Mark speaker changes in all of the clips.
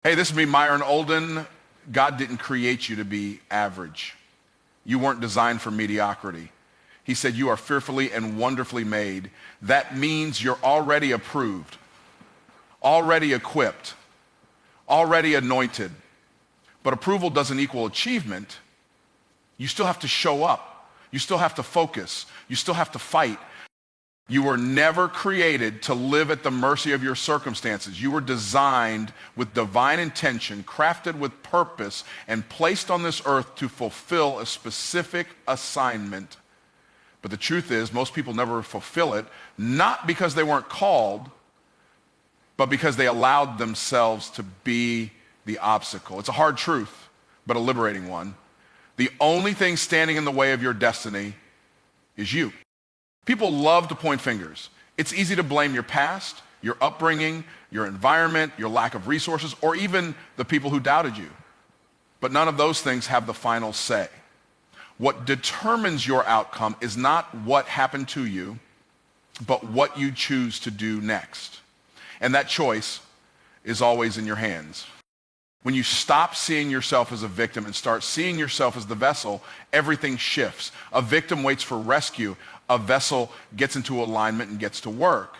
Speaker 1: Hey, this is me, Myron Golden. God didn't create you to be average. You weren't designed for mediocrity. He said you are fearfully and wonderfully made. That means you're already approved, already equipped, already anointed. But approval doesn't equal achievement. You still have to show up. You still have to focus. You still have to fight. You were never created to live at the mercy of your circumstances. You were designed with divine intention, crafted with purpose, and placed on this earth to fulfill a specific assignment. But the truth is, most people never fulfill it, not because they weren't called, but because they allowed themselves to be the obstacle. It's a hard truth, but a liberating one. The only thing standing in the way of your destiny is you. People love to point fingers. It's easy to blame your past, your upbringing, your environment, your lack of resources, or even the people who doubted you. But none of those things have the final say. What determines your outcome is not what happened to you, but what you choose to do next. And that choice is always in your hands. When you stop seeing yourself as a victim and start seeing yourself as the vessel, everything shifts. A victim waits for rescue. A vessel gets into alignment and gets to work.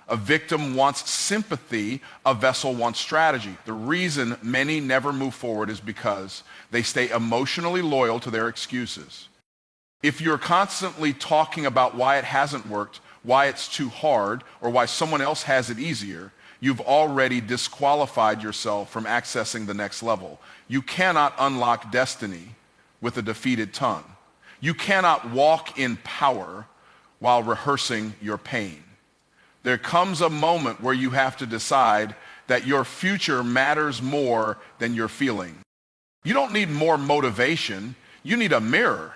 Speaker 1: A victim wants sympathy. A vessel wants strategy. The reason many never move forward is because they stay emotionally loyal to their excuses. If you're constantly talking about why it hasn't worked, why it's too hard, or why someone else has it easier, you've already disqualified yourself from accessing the next level. You cannot unlock destiny with a defeated tongue. You cannot walk in power while rehearsing your pain. There comes a moment where you have to decide that your future matters more than your feeling. You don't need more motivation. You need a mirror.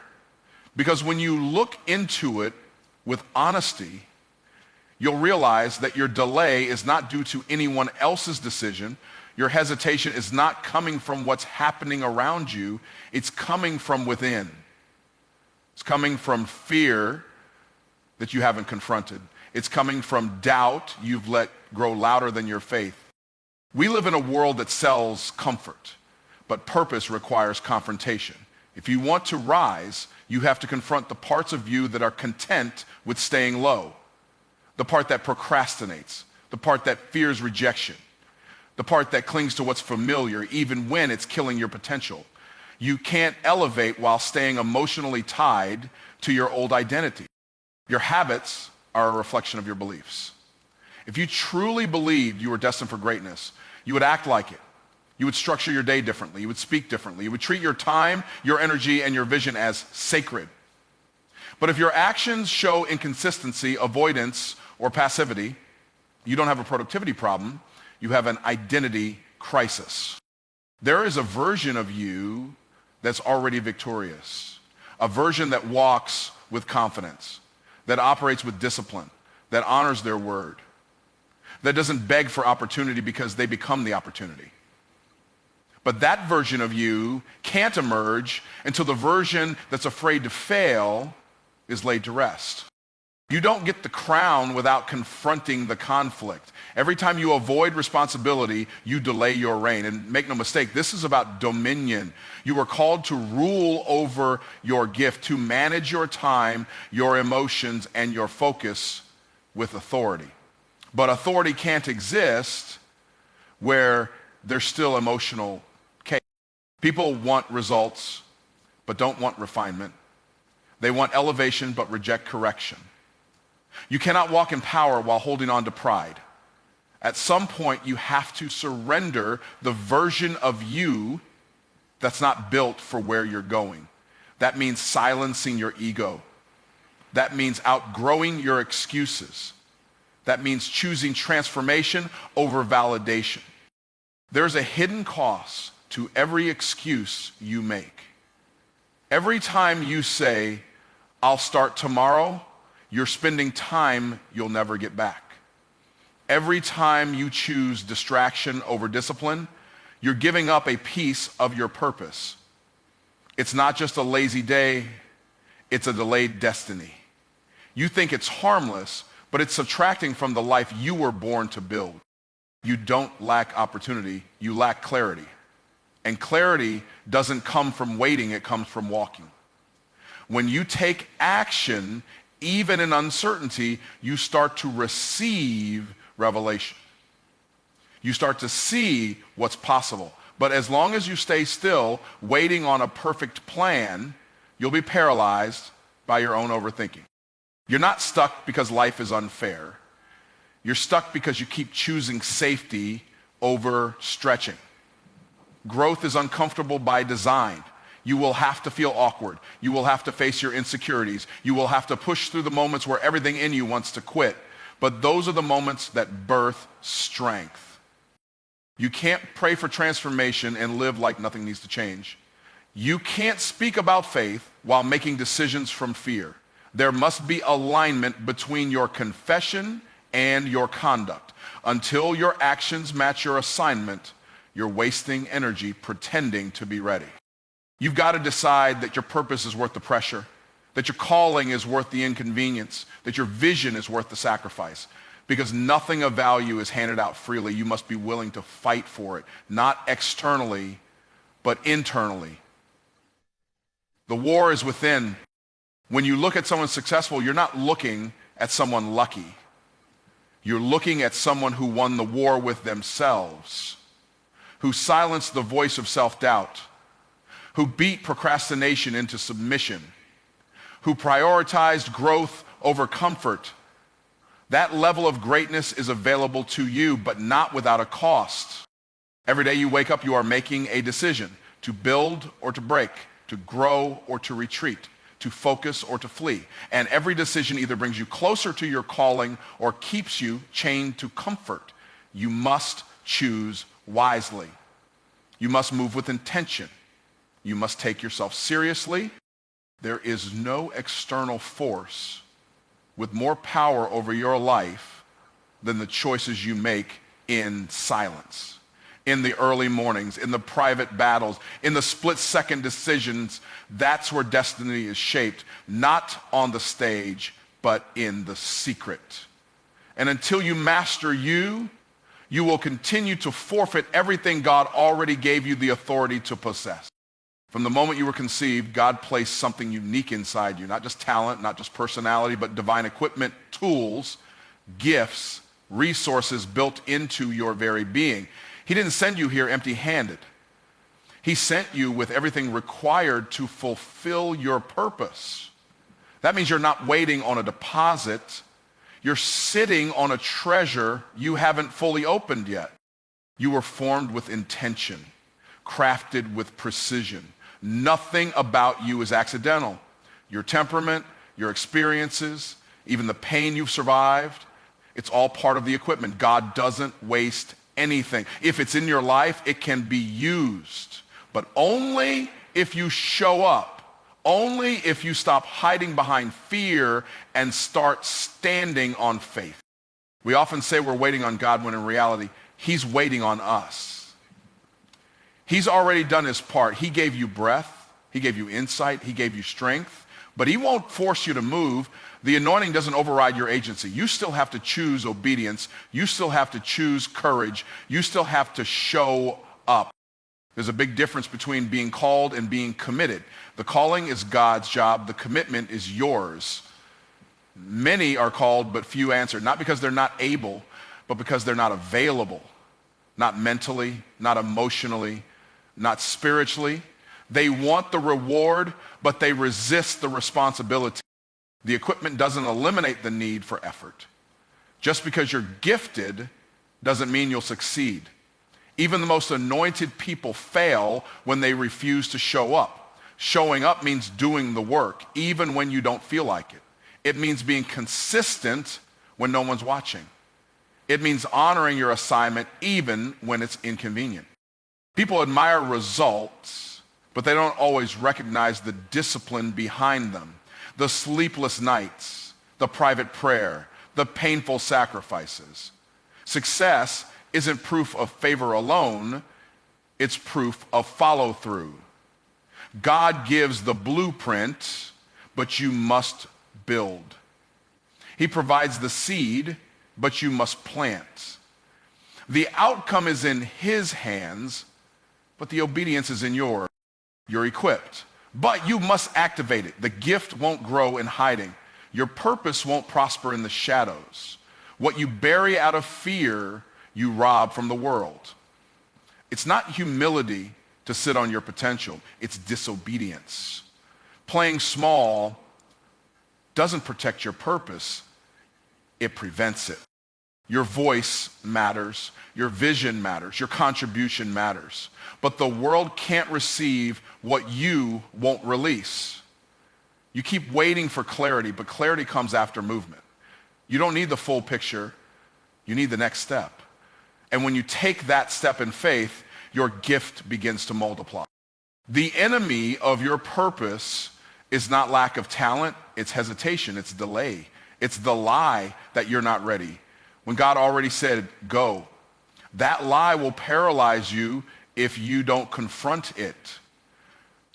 Speaker 1: Because when you look into it with honesty, you'll realize that your delay is not due to anyone else's decision. Your hesitation is not coming from what's happening around you. It's coming from within. It's coming from fear that you haven't confronted. It's coming from doubt you've let grow louder than your faith. We live in a world that sells comfort, but purpose requires confrontation. If you want to rise, you have to confront the parts of you that are content with staying low. The part that procrastinates, the part that fears rejection, the part that clings to what's familiar even when it's killing your potential. You can't elevate while staying emotionally tied to your old identity. Your habits are a reflection of your beliefs. If you truly believed you were destined for greatness, you would act like it. You would structure your day differently. You would speak differently. You would treat your time, your energy, and your vision as sacred. But if your actions show inconsistency, avoidance, or passivity, you don't have a productivity problem. You have an identity crisis. There is a version of you that's already victorious, a version that walks with confidence, that operates with discipline, that honors their word, that doesn't beg for opportunity because they become the opportunity. But that version of you can't emerge until the version that's afraid to fail is laid to rest. You don't get the crown without confronting the conflict. Every time you avoid responsibility, you delay your reign. And make no mistake, this is about dominion. You are called to rule over your gift, to manage your time, your emotions, and your focus with authority. But authority can't exist where there's still emotional chaos. People want results, but don't want refinement. They want elevation, but reject correction. You cannot walk in power while holding on to pride. At some point, you have to surrender the version of you that's not built for where you're going. That means silencing your ego. That means outgrowing your excuses. That means choosing transformation over validation. There's a hidden cost to every excuse you make. Every time you say, "I'll start tomorrow," you're spending time you'll never get back. Every time you choose distraction over discipline, you're giving up a piece of your purpose. It's not just a lazy day, it's a delayed destiny. You think it's harmless, but it's subtracting from the life you were born to build. You don't lack opportunity, you lack clarity. And clarity doesn't come from waiting, it comes from walking. When you take action, even in uncertainty, you start to receive revelation. You start to see what's possible. But as long as you stay still, waiting on a perfect plan, you'll be paralyzed by your own overthinking. You're not stuck because life is unfair. You're stuck because you keep choosing safety over stretching. Growth is uncomfortable by design. You will have to feel awkward. You will have to face your insecurities. You will have to push through the moments where everything in you wants to quit. But those are the moments that birth strength. You can't pray for transformation and live like nothing needs to change. You can't speak about faith while making decisions from fear. There must be alignment between your confession and your conduct. Until your actions match your assignment, you're wasting energy pretending to be ready. You've got to decide that your purpose is worth the pressure, that your calling is worth the inconvenience, that your vision is worth the sacrifice. Because nothing of value is handed out freely. You must be willing to fight for it, not externally, but internally. The war is within. When you look at someone successful, you're not looking at someone lucky. You're looking at someone who won the war with themselves, who silenced the voice of self-doubt, who beat procrastination into submission, who prioritized growth over comfort. That level of greatness is available to you, but not without a cost. Every day you wake up, you are making a decision to build or to break, to grow or to retreat, to focus or to flee. And every decision either brings you closer to your calling or keeps you chained to comfort. You must choose wisely. You must move with intention. You must take yourself seriously. There is no external force with more power over your life than the choices you make in silence, in the early mornings, in the private battles, in the split-second decisions. That's where destiny is shaped, not on the stage, but in the secret. And until you master you, you will continue to forfeit everything God already gave you the authority to possess. From the moment you were conceived, God placed something unique inside you, not just talent, not just personality, but divine equipment, tools, gifts, resources built into your very being. He didn't send you here empty-handed. He sent you with everything required to fulfill your purpose. That means you're not waiting on a deposit. You're sitting on a treasure you haven't fully opened yet. You were formed with intention, crafted with precision. Nothing about you is accidental. Your temperament, your experiences, even the pain you've survived, it's all part of the equipment. God doesn't waste anything. If it's in your life, it can be used, but only if you show up, only if you stop hiding behind fear and start standing on faith. We often say we're waiting on God when in reality, He's waiting on us. He's already done His part. He gave you breath. He gave you insight. He gave you strength. But He won't force you to move. The anointing doesn't override your agency. You still have to choose obedience. You still have to choose courage. You still have to show up. There's a big difference between being called and being committed. The calling is God's job. The commitment is yours. Many are called, but few answer. Not because they're not able, but because they're not available. Not mentally, not emotionally, not spiritually. They want the reward, but they resist the responsibility. The equipment doesn't eliminate the need for effort. Just because you're gifted doesn't mean you'll succeed. Even the most anointed people fail when they refuse to show up. Showing up means doing the work, even when you don't feel like it. It means being consistent when no one's watching. It means honoring your assignment even when it's inconvenient. People admire results, but they don't always recognize the discipline behind them. The sleepless nights, the private prayer, the painful sacrifices. Success isn't proof of favor alone, it's proof of follow-through. God gives the blueprint, but you must build. He provides the seed, but you must plant. The outcome is in his hands, but the obedience is in yours. You're equipped, but you must activate it. The gift won't grow in hiding. Your purpose won't prosper in the shadows. What you bury out of fear, you rob from the world. It's not humility to sit on your potential. It's disobedience. Playing small doesn't protect your purpose. It prevents it. Your voice matters. Your vision matters. Your contribution matters. But the world can't receive what you won't release. You keep waiting for clarity, but clarity comes after movement. You don't need the full picture. You need the next step. And when you take that step in faith, your gift begins to multiply. The enemy of your purpose is not lack of talent, it's hesitation, it's delay. It's the lie that you're not ready. When God already said, go, that lie will paralyze you if you don't confront it.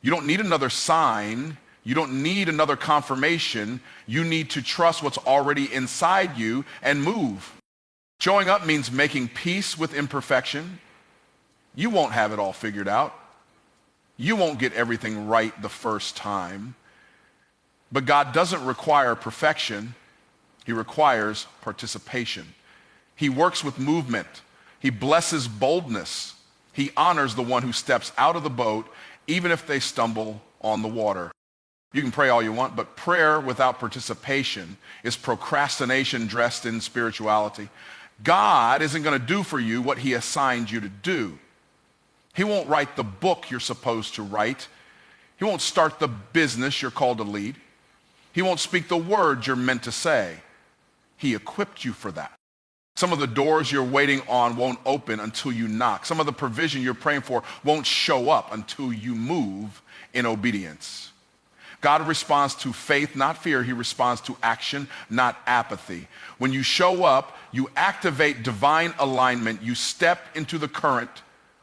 Speaker 1: You don't need another sign. You don't need another confirmation. You need to trust what's already inside you and move. Showing up means making peace with imperfection. You won't have it all figured out. You won't get everything right the first time. But God doesn't require perfection. He requires participation. He works with movement. He blesses boldness. He honors the one who steps out of the boat, even if they stumble on the water. You can pray all you want, but prayer without participation is procrastination dressed in spirituality. God isn't going to do for you what he assigned you to do. He won't write the book you're supposed to write. He won't start the business you're called to lead. He won't speak the words you're meant to say. He equipped you for that. Some of the doors you're waiting on won't open until you knock. Some of the provision you're praying for won't show up until you move in obedience. God responds to faith, not fear. He responds to action, not apathy. When you show up, you activate divine alignment. You step into the current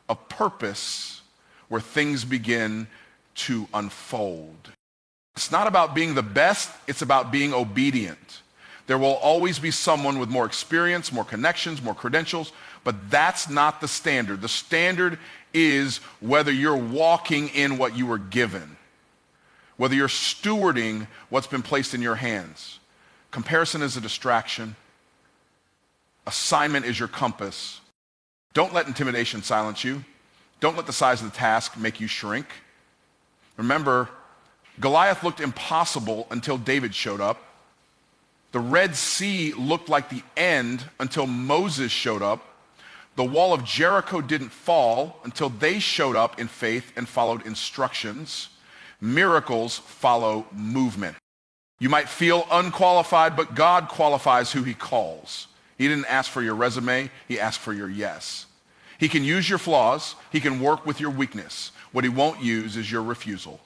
Speaker 1: of purpose where things begin to unfold. It's not about being the best. It's about being obedient. There will always be someone with more experience, more connections, more credentials, but that's not the standard. The standard is whether you're walking in what you were given, whether you're stewarding what's been placed in your hands. Comparison is a distraction. Assignment is your compass. Don't let intimidation silence you. Don't let the size of the task make you shrink. Remember, Goliath looked impossible until David showed up. The Red Sea looked like the end until Moses showed up. The wall of Jericho didn't fall until they showed up in faith and followed instructions. Miracles follow movement. You might feel unqualified, but God qualifies who he calls. He didn't ask for your resume, he asked for your yes. He can use your flaws, he can work with your weakness. What he won't use is your refusal.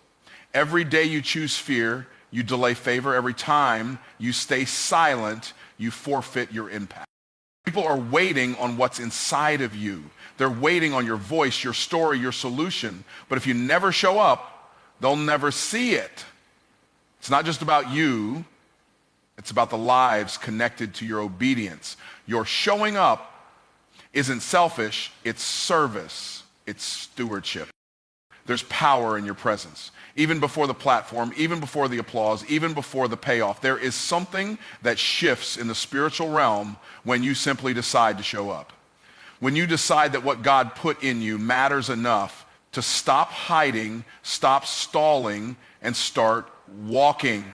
Speaker 1: Every day you choose fear, you delay favor. Every time you stay silent, you forfeit your impact. People are waiting on what's inside of you. They're waiting on your voice, your story, your solution. But if you never show up, they'll never see it. It's not just about you. It's about the lives connected to your obedience. Your showing up isn't selfish. It's service. It's stewardship. There's power in your presence. Even before the platform, even before the applause, even before the payoff, there is something that shifts in the spiritual realm when you simply decide to show up. When you decide that what God put in you matters enough to stop hiding, stop stalling, and start walking.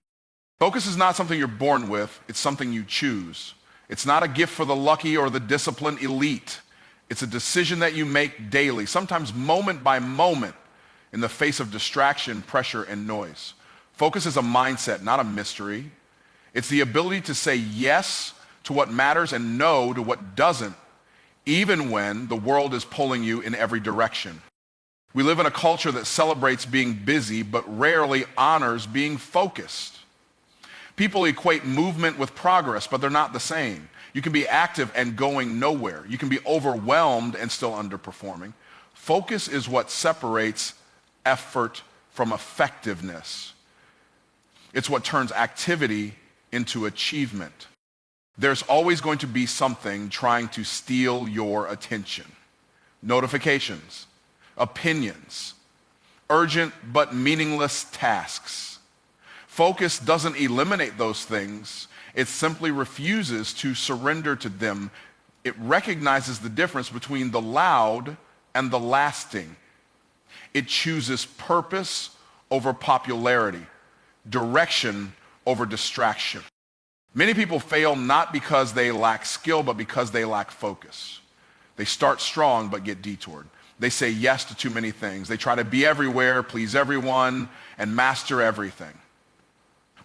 Speaker 1: Focus is not something you're born with, it's something you choose. It's not a gift for the lucky or the disciplined elite. It's a decision that you make daily, sometimes moment by moment, in the face of distraction, pressure, and noise. Focus is a mindset, not a mystery. It's the ability to say yes to what matters and no to what doesn't, even when the world is pulling you in every direction. We live in a culture that celebrates being busy, but rarely honors being focused. People equate movement with progress, but they're not the same. You can be active and going nowhere. You can be overwhelmed and still underperforming. Focus is what separates effort from effectiveness. It's what turns activity into achievement. there's always going to be something trying to steal your attention. Notifications, opinions, urgent but meaningless tasks. Focus doesn't eliminate those things. It simply refuses to surrender to them. It recognizes the difference between the loud and the lasting. It chooses purpose over popularity, direction over distraction. Many people fail not because they lack skill, but because they lack focus. They start strong but get detoured. They say yes to too many things. They try to be everywhere, please everyone, and master everything.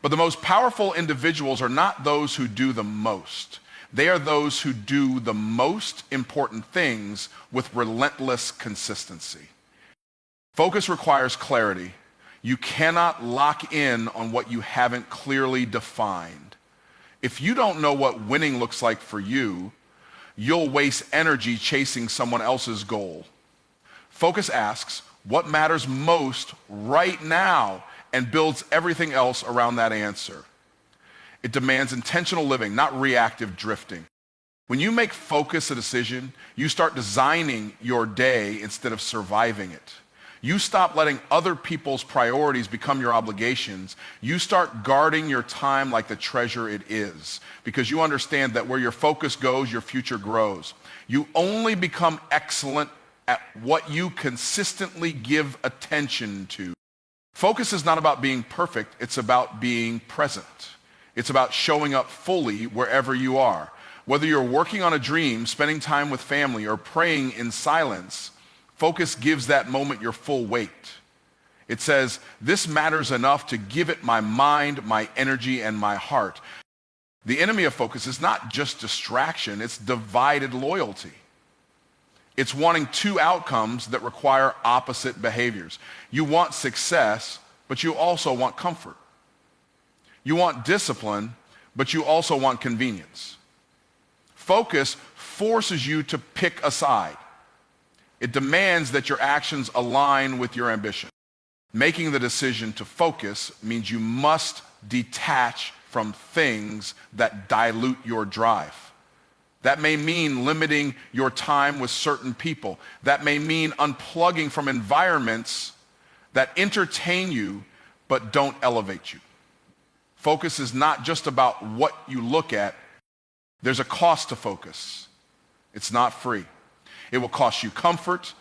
Speaker 1: But the most powerful individuals are not those who do the most. They are those who do the most important things with relentless consistency. Focus requires clarity. You cannot lock in on what you haven't clearly defined. If you don't know what winning looks like for you, you'll waste energy chasing someone else's goal. Focus asks, what matters most right now, and builds everything else around that answer. It demands intentional living, not reactive drifting. When you make focus a decision, you start designing your day instead of surviving it. You stop letting other people's priorities become your obligations. You start guarding your time like the treasure it is, because you understand that where your focus goes, your future grows. You only become excellent at what you consistently give attention to. Focus is not about being perfect, it's about being present. It's about showing up fully wherever you are. Whether you're working on a dream, spending time with family, or praying in silence, focus gives that moment your full weight. It says, this matters enough to give it my mind, my energy, and my heart. The enemy of focus is not just distraction, it's divided loyalty. It's wanting two outcomes that require opposite behaviors. You want success, but you also want comfort. You want discipline, but you also want convenience. Focus forces you to pick a side. It demands that your actions align with your ambition. Making the decision to focus means you must detach from things that dilute your drive. That may mean limiting your time with certain people. That may mean unplugging from environments that entertain you but don't elevate you. Focus is not just about what you look at. There's a cost to focus. It's not free. It will cost you comfort.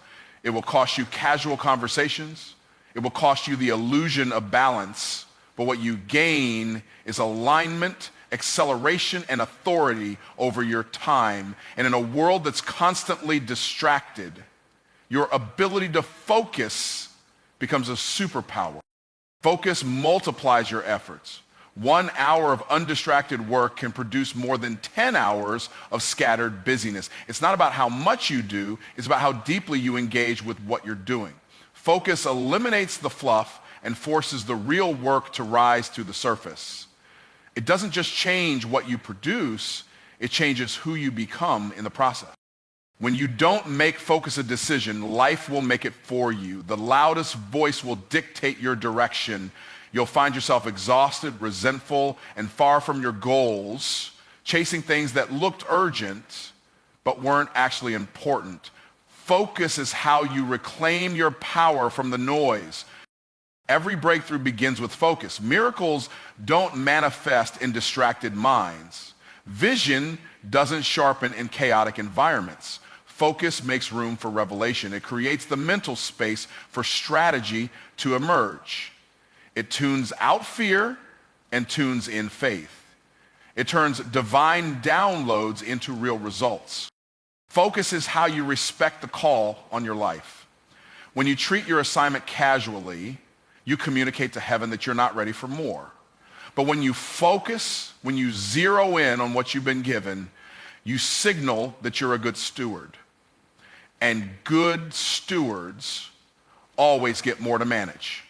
Speaker 1: It will cost you casual conversations. It will cost you the illusion of balance. But what you gain is alignment, acceleration, and authority over your time. And in a world that's constantly distracted, your ability to focus becomes a superpower. Focus multiplies your efforts. 1 hour of undistracted work can produce more than 10 hours of scattered busyness. It's not about how much you do, it's about how deeply you engage with what you're doing. Focus eliminates the fluff and forces the real work to rise to the surface. It doesn't just change what you produce, it changes who you become in the process. When you don't make focus a decision, life will make it for you. The loudest voice will dictate your direction. You'll find yourself exhausted, resentful, and far from your goals, chasing things that looked urgent but weren't actually important. Focus is how you reclaim your power from the noise. Every breakthrough begins with focus. Miracles don't manifest in distracted minds. Vision doesn't sharpen in chaotic environments. Focus makes room for revelation. It creates the mental space for strategy to emerge. It tunes out fear and tunes in faith. It turns divine downloads into real results. Focus is how you respect the call on your life. When you treat your assignment casually, you communicate to heaven that you're not ready for more. But when you focus, when you zero in on what you've been given, you signal that you're a good steward. And good stewards always get more to manage.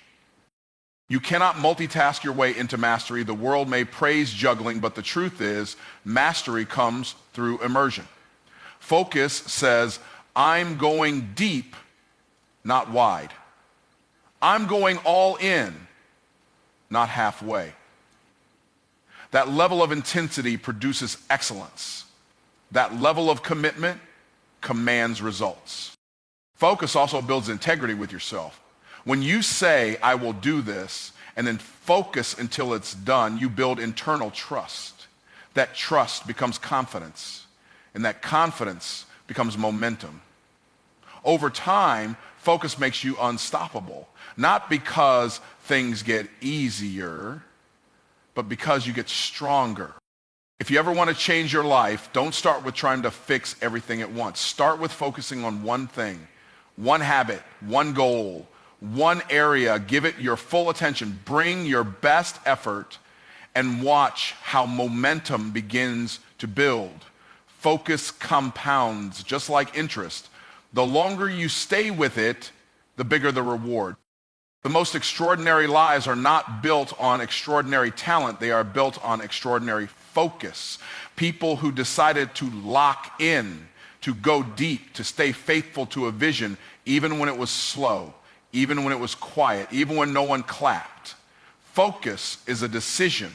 Speaker 1: You cannot multitask your way into mastery. The world may praise juggling, but the truth is, mastery comes through immersion. Focus says, I'm going deep, not wide. I'm going all in, not halfway. That level of intensity produces excellence. That level of commitment commands results. Focus also builds integrity with yourself. When you say, I will do this, and then focus until it's done, you build internal trust. That trust becomes confidence, and that confidence becomes momentum. Over time, focus makes you unstoppable, not because things get easier, but because you get stronger. If you ever want to change your life, don't start with trying to fix everything at once. Start with focusing on one thing, one habit, one goal, one area. Give it your full attention. Bring your best effort and watch how momentum begins to build. Focus compounds, just like interest. The longer you stay with it, the bigger the reward. The most extraordinary lives are not built on extraordinary talent. They are built on extraordinary focus. People who decided to lock in, to go deep, to stay faithful to a vision, even when it was slow, even when it was quiet, even when no one clapped. Focus is a decision.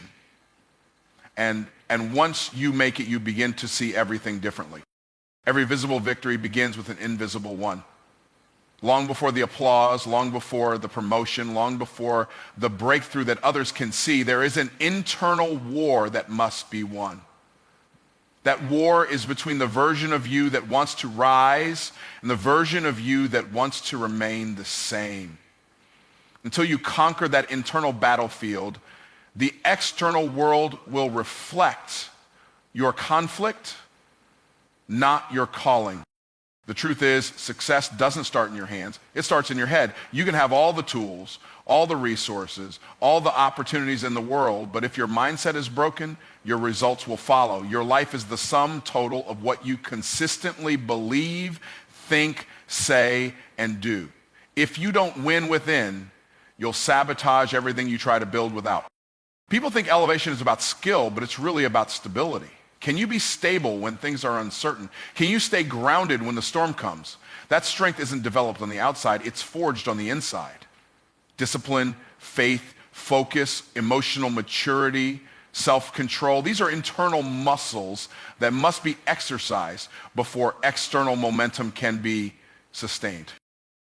Speaker 1: And once you make it, you begin to see everything differently. Every visible victory begins with an invisible one. Long before the applause, long before the promotion, long before the breakthrough that others can see, there is an internal war that must be won. That war is between the version of you that wants to rise and the version of you that wants to remain the same. Until you conquer that internal battlefield, the external world will reflect your conflict, not your calling. The truth is, success doesn't start in your hands. It starts in your head. You can have all the tools, all the resources, all the opportunities in the world, but if your mindset is broken, your results will follow. Your life is the sum total of what you consistently believe, think, say, and do. If you don't win within, you'll sabotage everything you try to build without. People think elevation is about skill, but it's really about stability. Can you be stable when things are uncertain? Can you stay grounded when the storm comes? That strength isn't developed on the outside, it's forged on the inside. Discipline, faith, focus, emotional maturity, self-control. These are internal muscles that must be exercised before external momentum can be sustained.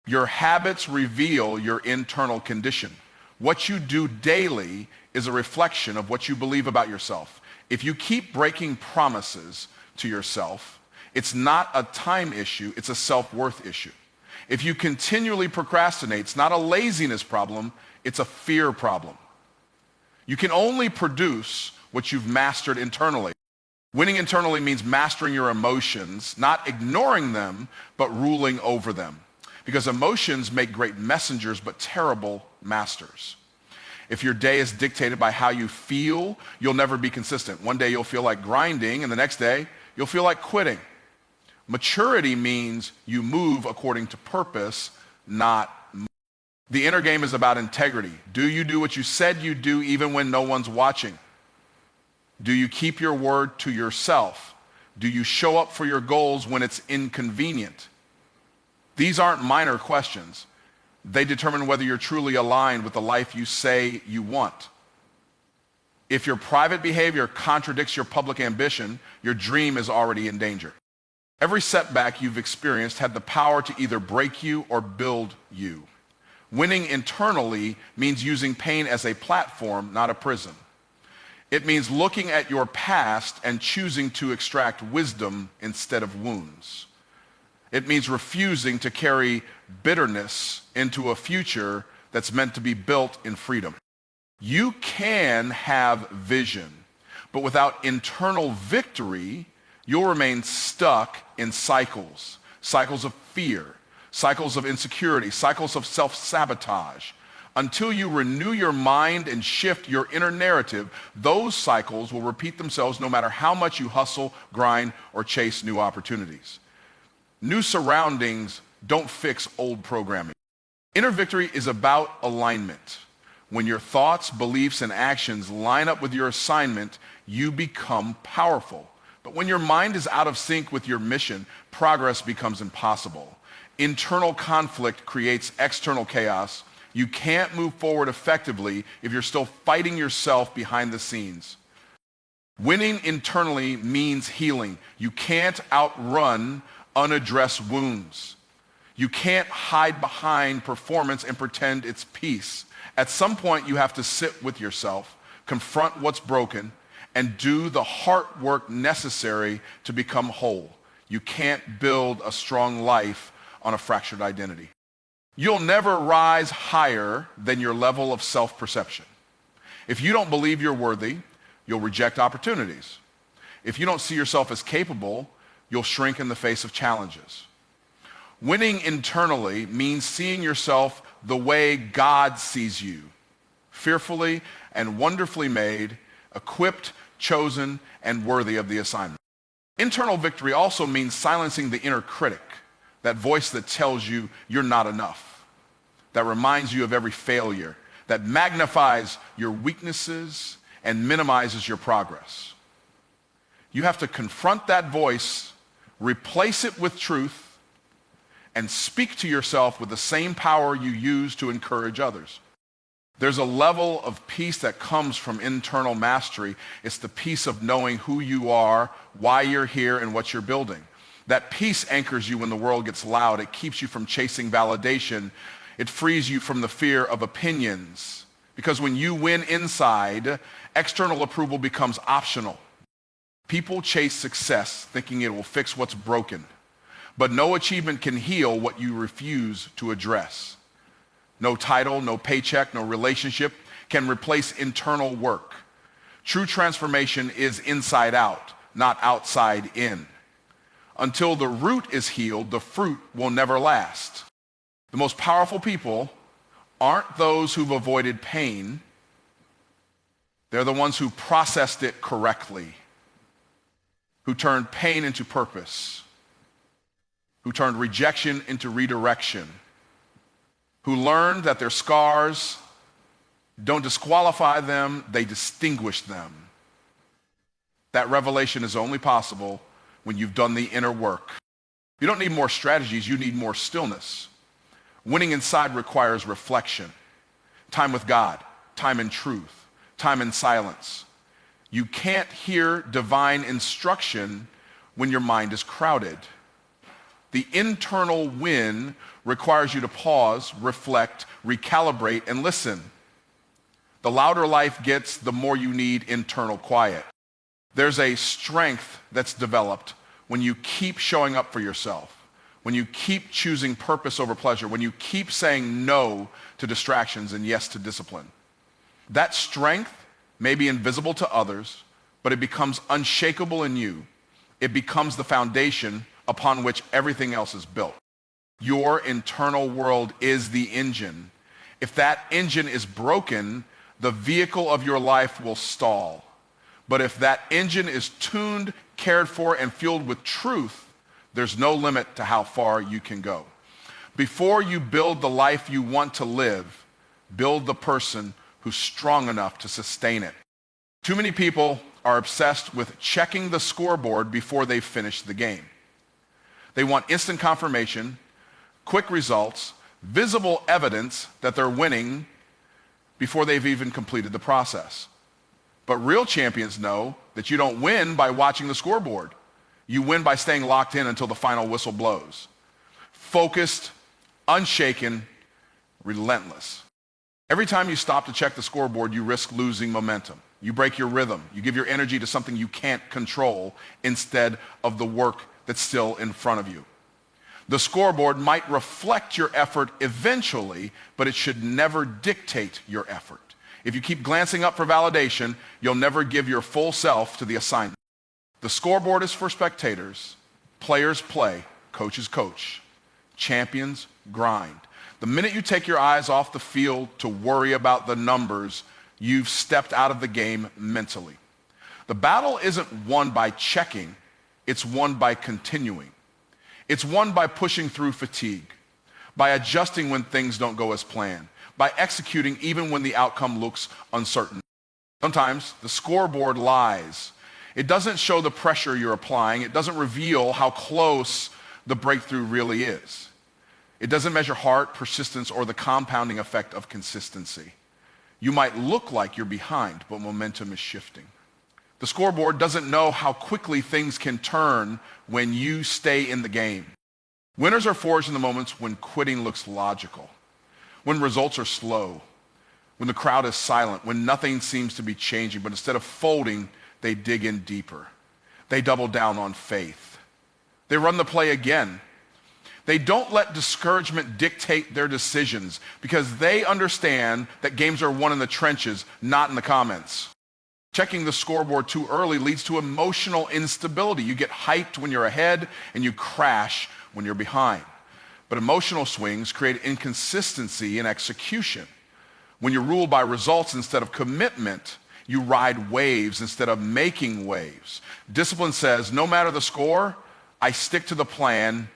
Speaker 1: Your habits reveal your internal condition. What you do daily is a reflection of what you believe about yourself. If you keep breaking promises to yourself, it's not a time issue, it's a self-worth issue. If you continually procrastinate, it's not a laziness problem, it's a fear problem. You can only produce what you've mastered internally. Winning internally means mastering your emotions, not ignoring them, but ruling over them. Because emotions make great messengers, but terrible masters. If your day is dictated by how you feel, you'll never be consistent. One day you'll feel like grinding, and the next day you'll feel like quitting. Maturity means you move according to purpose, not move. The inner game is about integrity. Do you do what you said you do even when no one's watching? Do you keep your word to yourself? Do you show up for your goals when it's inconvenient? These aren't minor questions. They determine whether you're truly aligned with the life you say you want. If your private behavior contradicts your public ambition, your dream is already in danger. Every setback you've experienced had the power to either break you or build you. Winning internally means using pain as a platform, not a prison. It means looking at your past and choosing to extract wisdom instead of wounds. It means refusing to carry bitterness into a future that's meant to be built in freedom. You can have vision, but without internal victory, you'll remain stuck in cycles. Cycles of fear, cycles of insecurity, cycles of self-sabotage. Until you renew your mind and shift your inner narrative, those cycles will repeat themselves no matter how much you hustle, grind, or chase new opportunities. New surroundings don't fix old programming. Inner victory is about alignment. When your thoughts, beliefs, and actions line up with your assignment, you become powerful. But when your mind is out of sync with your mission, progress becomes impossible. Internal conflict creates external chaos. You can't move forward effectively if you're still fighting yourself behind the scenes. Winning internally means healing. You can't outrun unaddressed wounds. You can't hide behind performance and pretend it's peace. At some point, you have to sit with yourself, confront what's broken, and do the heart work necessary to become whole. You can't build a strong life on a fractured identity. You'll never rise higher than your level of self-perception. If you don't believe you're worthy, you'll reject opportunities. If you don't see yourself as capable, you'll shrink in the face of challenges. Winning internally means seeing yourself the way God sees you, fearfully and wonderfully made, equipped, chosen, and worthy of the assignment. Internal victory also means silencing the inner critic, that voice that tells you you're not enough, that reminds you of every failure, that magnifies your weaknesses and minimizes your progress. You have to confront that voice, replace it with truth, and speak to yourself with the same power you use to encourage others. There's a level of peace that comes from internal mastery. It's the peace of knowing who you are, why you're here, and what you're building. That peace anchors you when the world gets loud. It keeps you from chasing validation. It frees you from the fear of opinions. Because when you win inside, external approval becomes optional. People chase success thinking it will fix what's broken. But no achievement can heal what you refuse to address. No title, no paycheck, no relationship can replace internal work. True transformation is inside out, not outside in. Until the root is healed, the fruit will never last. The most powerful people aren't those who've avoided pain. They're the ones who processed it correctly, who turned pain into purpose, who turned rejection into redirection, who learned that their scars don't disqualify them, they distinguish them. That revelation is only possible when you've done the inner work. You don't need more strategies, you need more stillness. Winning inside requires reflection, time with God, time in truth, time in silence. You can't hear divine instruction when your mind is crowded. The internal win requires you to pause, reflect, recalibrate, and listen. The louder life gets, the more you need internal quiet. There's a strength that's developed when you keep showing up for yourself, when you keep choosing purpose over pleasure, when you keep saying no to distractions and yes to discipline. That strength may be invisible to others, but it becomes unshakable in you. It becomes the foundation upon which everything else is built. Your internal world is the engine. If that engine is broken, the vehicle of your life will stall. But if that engine is tuned, cared for, and fueled with truth, there's no limit to how far you can go. Before you build the life you want to live, build the person who's strong enough to sustain it. Too many people are obsessed with checking the scoreboard before they've finished the game. They want instant confirmation, quick results, visible evidence that they're winning before they've even completed the process. But real champions know that you don't win by watching the scoreboard. You win by staying locked in until the final whistle blows. Focused, unshaken, relentless. Every time you stop to check the scoreboard, you risk losing momentum. You break your rhythm. You give your energy to something you can't control instead of the work that's still in front of you. The scoreboard might reflect your effort eventually, but it should never dictate your effort. If you keep glancing up for validation, you'll never give your full self to the assignment. The scoreboard is for spectators. Players play. Coaches coach. Champions grind. The minute you take your eyes off the field to worry about the numbers, you've stepped out of the game mentally. The battle isn't won by checking. It's won by continuing. It's won by pushing through fatigue, by adjusting when things don't go as planned, by executing even when the outcome looks uncertain. Sometimes the scoreboard lies. It doesn't show the pressure you're applying. It doesn't reveal how close the breakthrough really is. It doesn't measure heart, persistence, or the compounding effect of consistency. You might look like you're behind, but momentum is shifting. The scoreboard doesn't know how quickly things can turn when you stay in the game. Winners are forged in the moments when quitting looks logical, when results are slow, when the crowd is silent, when nothing seems to be changing, but instead of folding, they dig in deeper. They double down on faith. They run the play again. They don't let discouragement dictate their decisions because they understand that games are won in the trenches, not in the comments. Checking the scoreboard too early leads to emotional instability. You get hyped when you're ahead and you crash when you're behind. But emotional swings create inconsistency in execution. When you're ruled by results instead of commitment, you ride waves instead of making waves. Discipline says, no matter the score, I stick to the plan.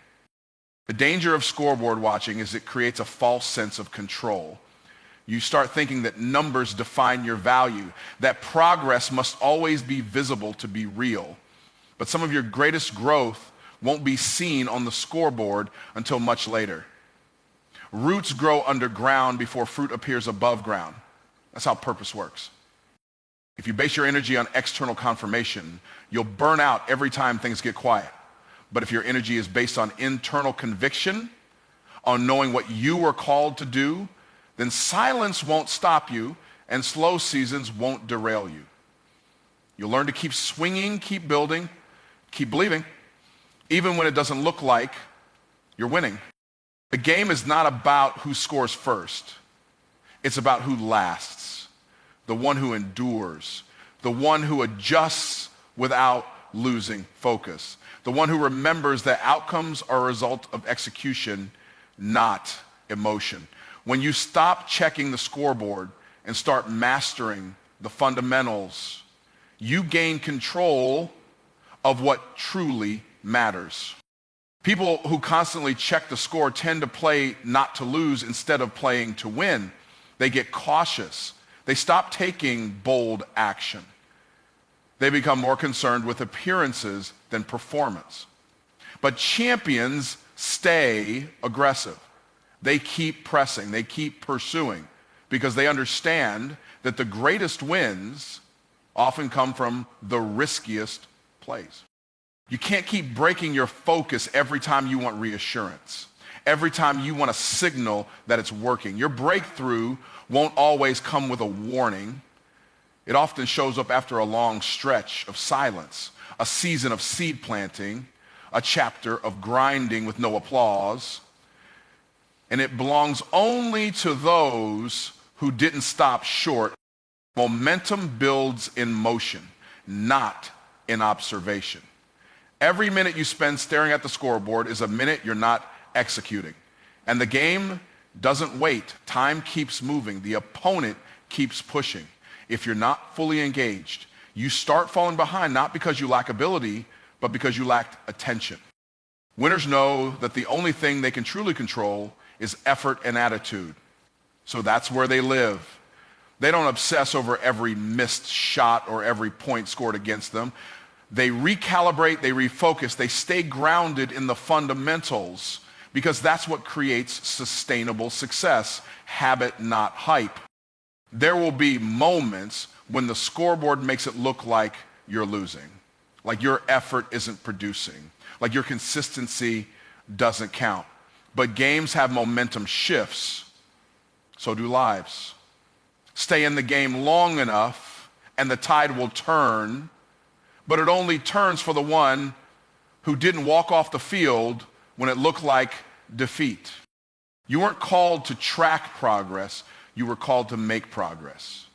Speaker 1: The danger of scoreboard watching is it creates a false sense of control. You start thinking that numbers define your value, that progress must always be visible to be real. But some of your greatest growth won't be seen on the scoreboard until much later. Roots grow underground before fruit appears above ground. That's how purpose works. If you base your energy on external confirmation, you'll burn out every time things get quiet. But if your energy is based on internal conviction, on knowing what you were called to do, then silence won't stop you and slow seasons won't derail you. You'll learn to keep swinging, keep building, keep believing, even when it doesn't look like you're winning. The game is not about who scores first. It's about who lasts, the one who endures, the one who adjusts without losing focus, the one who remembers that outcomes are a result of execution, not emotion. When you stop checking the scoreboard and start mastering the fundamentals, you gain control of what truly matters. People who constantly check the score tend to play not to lose instead of playing to win. They get cautious. They stop taking bold action. They become more concerned with appearances than performance. But champions stay aggressive. They keep pressing, they keep pursuing, because they understand that the greatest wins often come from the riskiest plays. You can't keep breaking your focus every time you want reassurance, every time you want a signal that it's working. Your breakthrough won't always come with a warning. It often shows up after a long stretch of silence, a season of seed planting, a chapter of grinding with no applause. And it belongs only to those who didn't stop short. Momentum builds in motion, not in observation. Every minute you spend staring at the scoreboard is a minute you're not executing. And the game doesn't wait. Time keeps moving. The opponent keeps pushing. If you're not fully engaged, you start falling behind, not because you lack ability, but because you lacked attention. Winners know that the only thing they can truly control is effort and attitude. So that's where they live. They don't obsess over every missed shot or every point scored against them. They recalibrate, they refocus, they stay grounded in the fundamentals because that's what creates sustainable success. Habit, not hype. There will be moments when the scoreboard makes it look like you're losing, like your effort isn't producing, like your consistency doesn't count. But games have momentum shifts, so do lives. Stay in the game long enough and the tide will turn, but it only turns for the one who didn't walk off the field when it looked like defeat. You weren't called to track progress, you were called to make progress.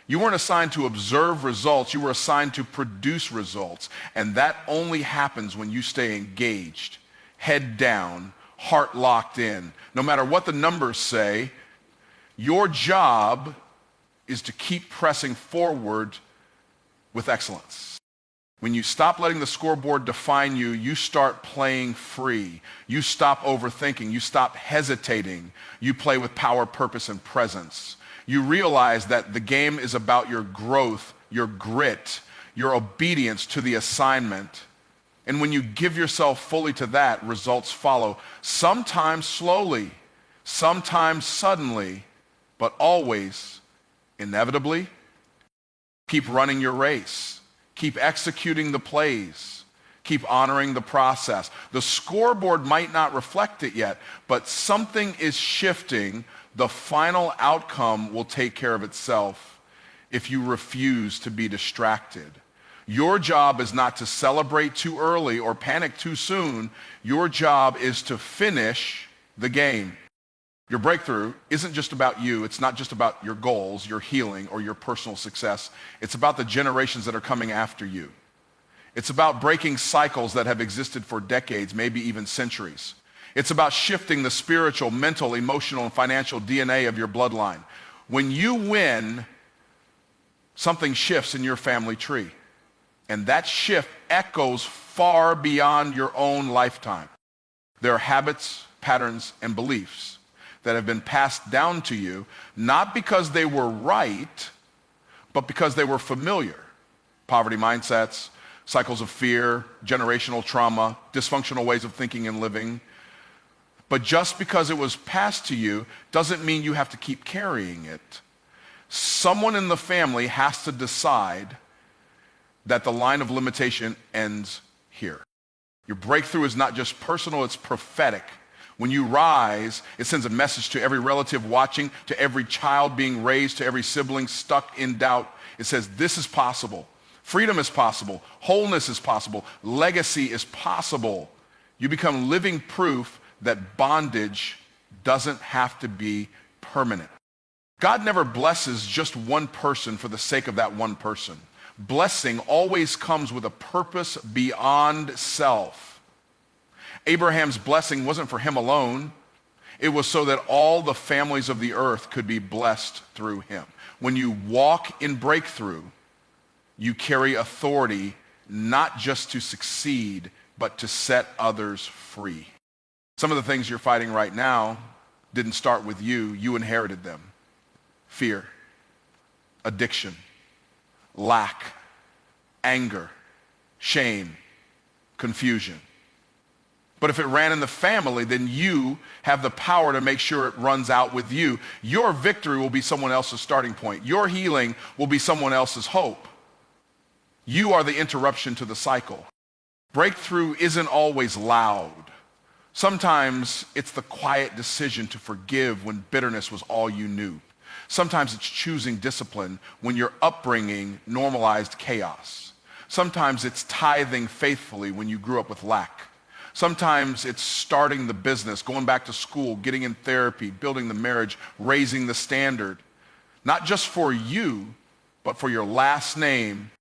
Speaker 1: You weren't assigned to observe results, you were assigned to produce results. And that only happens when you stay engaged, head down, heart locked in. No matter what the numbers say, your job is to keep pressing forward with excellence. When you stop letting the scoreboard define you, you start playing free. You stop overthinking. You stop hesitating. You play with power, purpose, and presence. You realize that the game is about your growth, your grit, your obedience to the assignment. And when you give yourself fully to that, results follow. Sometimes slowly, sometimes suddenly, but always inevitably. Keep running your race. Keep executing the plays. Keep honoring the process. The scoreboard might not reflect it yet, but something is shifting. The final outcome will take care of itself if you refuse to be distracted. Your job is not to celebrate too early or panic too soon. Your job is to finish the game. Your breakthrough isn't just about you. It's not just about your goals, your healing, or your personal success. It's about the generations that are coming after you. It's about breaking cycles that have existed for decades, maybe even centuries. It's about shifting the spiritual, mental, emotional, and financial DNA of your bloodline. When you win, something shifts in your family tree. And that shift echoes far beyond your own lifetime. There are habits, patterns, and beliefs that have been passed down to you, not because they were right, but because they were familiar. Poverty mindsets, cycles of fear, generational trauma, dysfunctional ways of thinking and living. But just because it was passed to you doesn't mean you have to keep carrying it. Someone in the family has to decide that the line of limitation ends here. Your breakthrough is not just personal, it's prophetic. When you rise, it sends a message to every relative watching, to every child being raised, to every sibling stuck in doubt. It says, this is possible. Freedom is possible. Wholeness is possible. Legacy is possible. You become living proof that bondage doesn't have to be permanent. God never blesses just one person for the sake of that one person. Blessing always comes with a purpose beyond self. Abraham's blessing wasn't for him alone. It was so that all the families of the earth could be blessed through him. When you walk in breakthrough, you carry authority not just to succeed, but to set others free. Some of the things you're fighting right now didn't start with you. You inherited them. Fear, addiction, lack, anger, shame, confusion. But if it ran in the family, then you have the power to make sure it runs out with you. Your victory will be someone else's starting point. Your healing will be someone else's hope. You are the interruption to the cycle. Breakthrough isn't always loud. Sometimes it's the quiet decision to forgive when bitterness was all you knew. Sometimes it's choosing discipline when your upbringing normalized chaos. Sometimes it's tithing faithfully when you grew up with lack. Sometimes it's starting the business, going back to school, getting in therapy, building the marriage, raising the standard. Not just for you, but for your last name.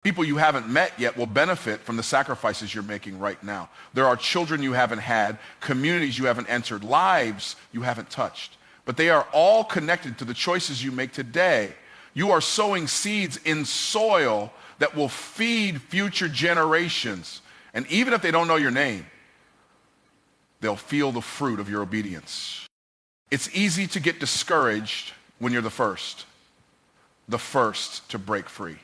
Speaker 1: People you haven't met yet will benefit from the sacrifices you're making right now. There are children you haven't had, communities you haven't entered, lives you haven't touched. But they are all connected to the choices you make today. You are sowing seeds in soil that will feed future generations. And even if they don't know your name, they'll feel the fruit of your obedience. It's easy to get discouraged when you're the first to break free,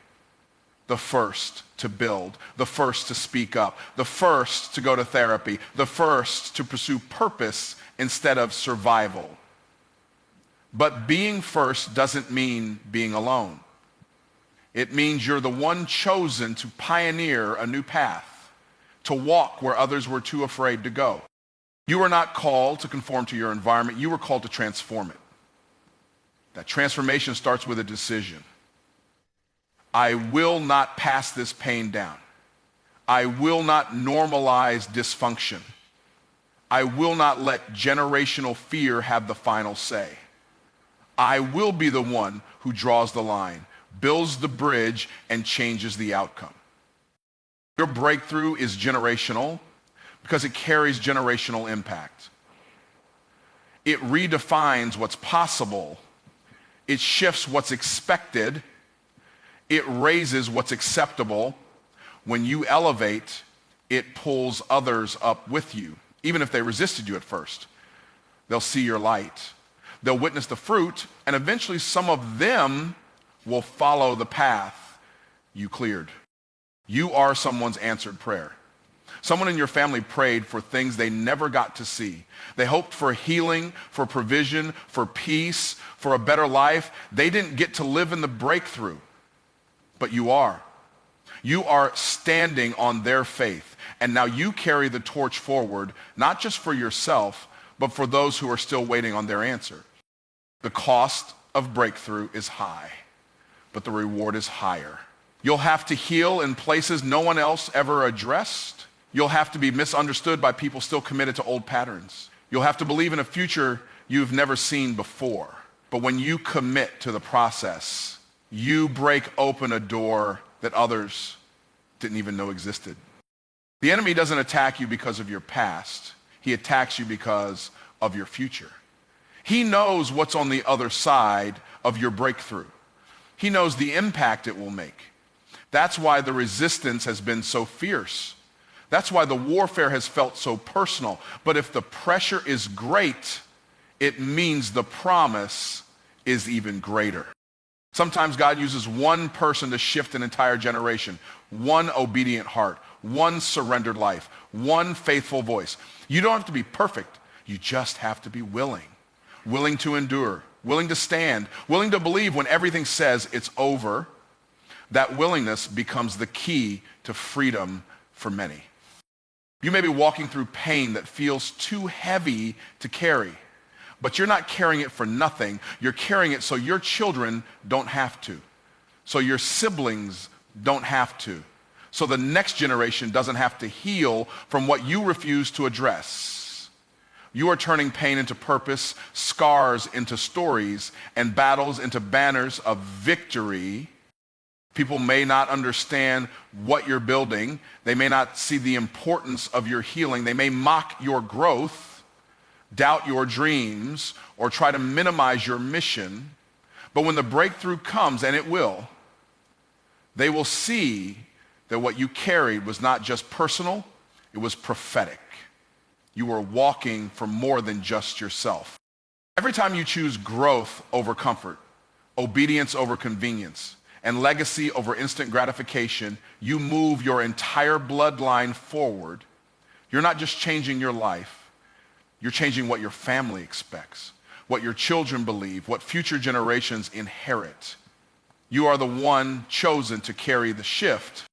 Speaker 1: the first to build, the first to speak up, the first to go to therapy, the first to pursue purpose instead of survival. But being first doesn't mean being alone. It means you're the one chosen to pioneer a new path, to walk where others were too afraid to go. You were not called to conform to your environment. You were called to transform it. That transformation starts with a decision. I will not pass this pain down. I will not normalize dysfunction. I will not let generational fear have the final say. I will be the one who draws the line, builds the bridge, and changes the outcome. Your breakthrough is generational because it carries generational impact. It redefines what's possible. It shifts what's expected. It raises what's acceptable. When you elevate, it pulls others up with you, even if they resisted you at first. They'll see your light. They'll witness the fruit, and eventually some of them will follow the path you cleared. You are someone's answered prayer. Someone in your family prayed for things they never got to see. They hoped for healing, for provision, for peace, for a better life. They didn't get to live in the breakthrough, but you are. You are standing on their faith. And now you carry the torch forward, not just for yourself, but for those who are still waiting on their answer. The cost of breakthrough is high, but the reward is higher. You'll have to heal in places no one else ever addressed. You'll have to be misunderstood by people still committed to old patterns. You'll have to believe in a future you've never seen before. But when you commit to the process, you break open a door that others didn't even know existed. The enemy doesn't attack you because of your past. He attacks you because of your future. He knows what's on the other side of your breakthrough. He knows the impact it will make. That's why the resistance has been so fierce. That's why the warfare has felt so personal. But if the pressure is great, it means the promise is even greater. Sometimes God uses one person to shift an entire generation, one obedient heart, one surrendered life, one faithful voice. You don't have to be perfect. You just have to be willing. Willing to endure, willing to stand, willing to believe when everything says it's over. That willingness becomes the key to freedom for many. You may be walking through pain that feels too heavy to carry, but you're not carrying it for nothing. You're carrying it so your children don't have to, so your siblings don't have to, so the next generation doesn't have to heal from what you refuse to address. You are turning pain into purpose, scars into stories, and battles into banners of victory. People may not understand what you're building. They may not see the importance of your healing. They may mock your growth, doubt your dreams, or try to minimize your mission. But when the breakthrough comes, and it will, they will see that what you carried was not just personal, it was prophetic. You were walking for more than just yourself. Every time you choose growth over comfort, obedience over convenience, and legacy over instant gratification, you move your entire bloodline forward. You're not just changing your life, you're changing what your family expects, what your children believe, what future generations inherit. You are the one chosen to carry the shift